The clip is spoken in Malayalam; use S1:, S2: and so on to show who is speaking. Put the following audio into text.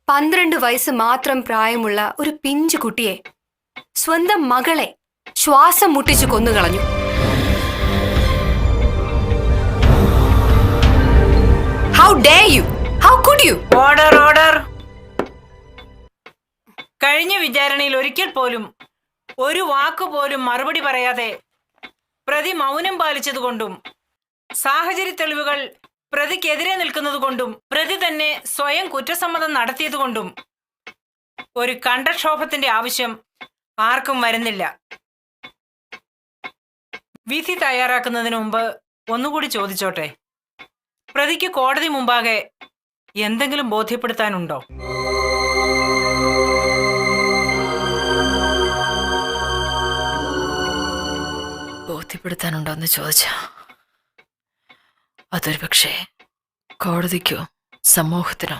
S1: 12 വയസ്സ് മാത്രം പ്രായമുള്ള ഒരു പിഞ്ചു കുട്ടിയെ, സ്വന്തം മകളെ ശ്വാസം മുട്ടിച്ചു കൊന്നുകളഞ്ഞു. How dare you? How could you?
S2: Order order. കഴിഞ്ഞ വിചാരണയിൽ ഒരിക്കൽ പോലും ഒരു വാക്കുപോലും മറുപടി പറയാതെ പ്രതി മൗനം പാലിച്ചതുകൊണ്ടും സാഹചര്യ തെളിവുകൾ പ്രതിക്കെതിരെ നിൽക്കുന്നതുകൊണ്ടും പ്രതി തന്നെ സ്വയം കുറ്റസമ്മതം നടത്തിയതുകൊണ്ടും ഒരു കണ്ടക്ഷോഭത്തിന്റെ ആവശ്യം ആർക്കും വരുന്നില്ല. വിധി തയ്യാറാക്കുന്നതിന് മുമ്പ് ഒന്നുകൂടി ചോദിച്ചോട്ടെ, പ്രതിക്ക് കോടതി മുമ്പാകെ എന്തെങ്കിലും ബോധ്യപ്പെടുത്താനുണ്ടോ?
S3: ബോധ്യപ്പെടുത്താനുണ്ടോന്ന് ചോദിച്ചാ അതൊരു പക്ഷേ കോടതിക്കോ സമൂഹത്തിനോ